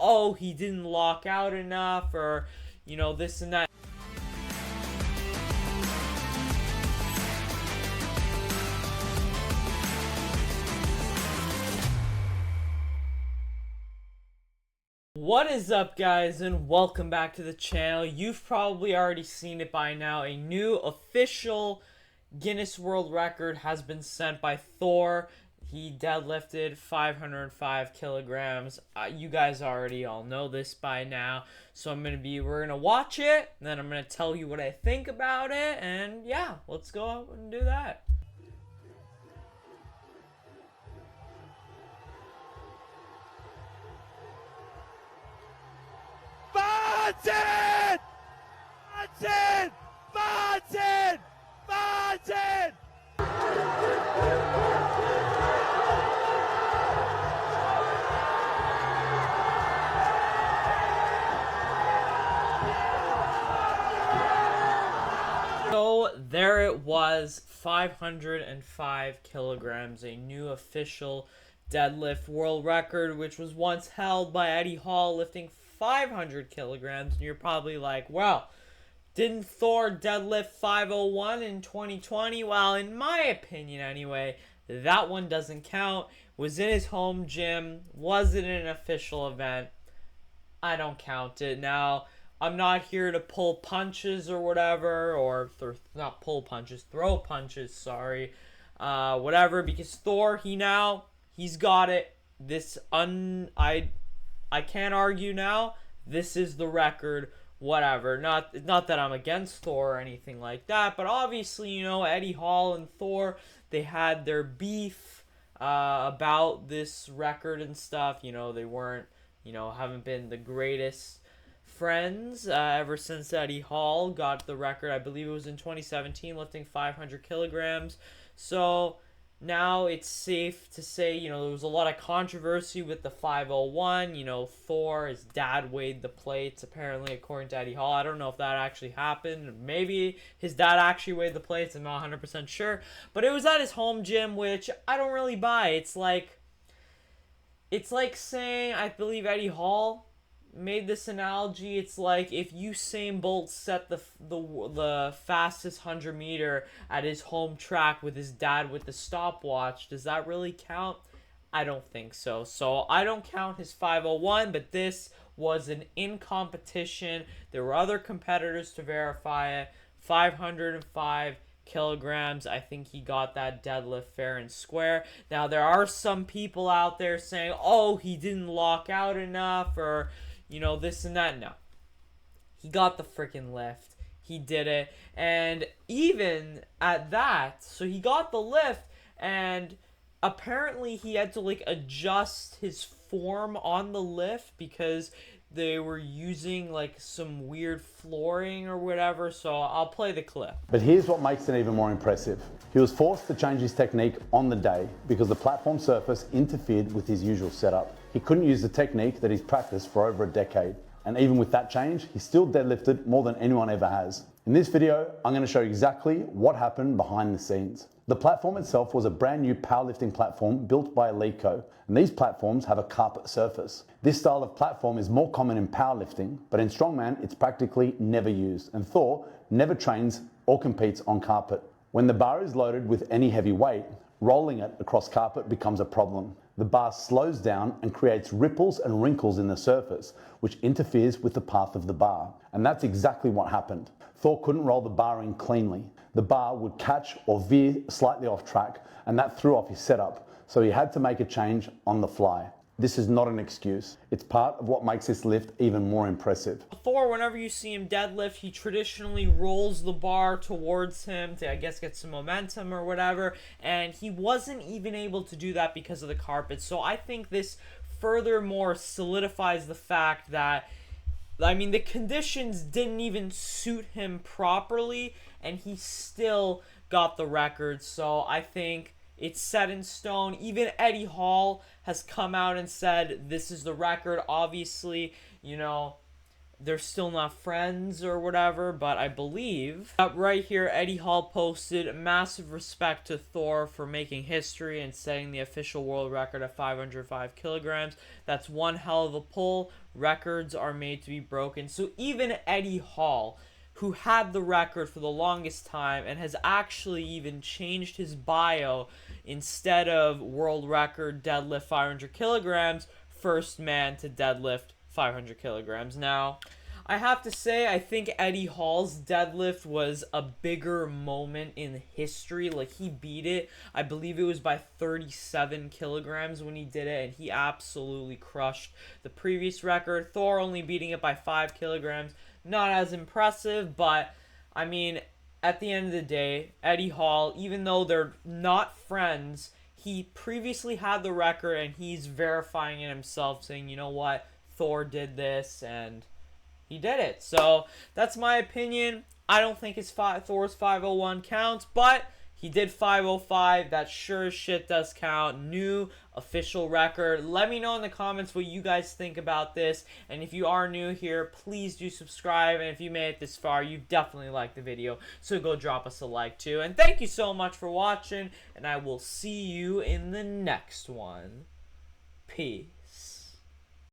oh, he didn't lock out enough, or, this and that. What is up, guys, and welcome back to the channel. You've probably already seen it by now. A new official Guinness World Record has been set by Thor. He deadlifted 505 kilograms. You guys already all know this by now. So we're gonna watch it, and then I'm gonna tell you what I think about it, and yeah, let's go out and do that. Martin! Martin! Martin! Martin! So there it was, 505 kilograms, a new official deadlift world record, which was once held by Eddie Hall, lifting 500 kilograms. And you're probably like, well, didn't Thor deadlift 501 in 2020? Well, in my opinion anyway, that one doesn't count. Was in his home gym, wasn't an official event. I don't count it. Now, I'm not here to pull punches or whatever, or not pull punches, throw punches, sorry. Whatever, because Thor, he's got it. I can't argue now. This is the record, whatever. Not that I'm against Thor or anything like that, but obviously, Eddie Hall and Thor, they had their beef about this record and stuff. They weren't, haven't been the greatest friends ever since Eddie Hall got the record. I believe it was in 2017, lifting 500 kilograms. So now it's safe to say, there was a lot of controversy with the 501. Thor, his dad weighed the plates, apparently, according to Eddie Hall. I don't know if that actually happened. Maybe his dad actually weighed the plates. I'm not 100% sure. But it was at his home gym, which I don't really buy. It's like saying, I believe Eddie Hall made this analogy. It's like if Usain Bolt set the fastest 100-meter at his home track with his dad with the stopwatch. Does that really count? I don't think so. So I don't count his 501, but this was an in competition. There were other competitors to verify it. 505 kilograms. I think he got that deadlift fair and square. Now, there are some people out there saying, oh, he didn't lock out enough, or this and that. No. He got the freaking lift. He did it. And even at that, so he got the lift, and apparently he had to adjust his form on the lift because they were using some weird flooring or whatever. So I'll play the clip. But here's what makes it even more impressive. He was forced to change his technique on the day because the platform surface interfered with his usual setup. He couldn't use the technique that he's practiced for over a decade. And even with that change, he still deadlifted more than anyone ever has. In this video, I'm going to show you exactly what happened behind the scenes. The platform itself was a brand new powerlifting platform built by Eleiko, and these platforms have a carpet surface. This style of platform is more common in powerlifting, but in strongman it's practically never used, and Thor never trains or competes on carpet. When the bar is loaded with any heavy weight, rolling it across carpet becomes a problem. The bar slows down and creates ripples and wrinkles in the surface, which interferes with the path of the bar. And that's exactly what happened. Thor couldn't roll the bar in cleanly. The bar would catch or veer slightly off track, and that threw off his setup, so he had to make a change on the fly. This is not an excuse. It's part of what makes this lift even more impressive. Thor, whenever you see him deadlift, he traditionally rolls the bar towards him to, I guess, get some momentum or whatever, and he wasn't even able to do that because of the carpet. So I think this furthermore solidifies the fact that, the conditions didn't even suit him properly, and he still got the record. So I think it's set in stone. Even Eddie Hall has come out and said this is the record. Obviously, they're still not friends or whatever, but I believe right here Eddie Hall posted massive respect to Thor for making history and setting the official world record at 505 kilograms. That's one hell of a pull. Records are made to be broken. So even Eddie Hall, who had the record for the longest time and has actually even changed his bio, instead of world record deadlift 500 kilograms, first man to deadlift 500 kilograms. Now, I have to say, I think Eddie Hall's deadlift was a bigger moment in history. Like, he beat it. I believe it was by 37 kilograms when he did it, and he absolutely crushed the previous record. Thor only beating it by 5 kilograms. Not as impressive, but, I mean, at the end of the day, Eddie Hall, even though they're not friends, he previously had the record, and he's verifying it himself, saying, you know what, Thor did this, and he did it. So that's my opinion. I don't think Thor's 501 counts, but he did 505. That sure as shit does count. New official record. Let me know in the comments what you guys think about this. And if you are new here, please do subscribe. And if you made it this far, you definitely liked the video. So go drop us a like too. And thank you so much for watching. And I will see you in the next one. Peace.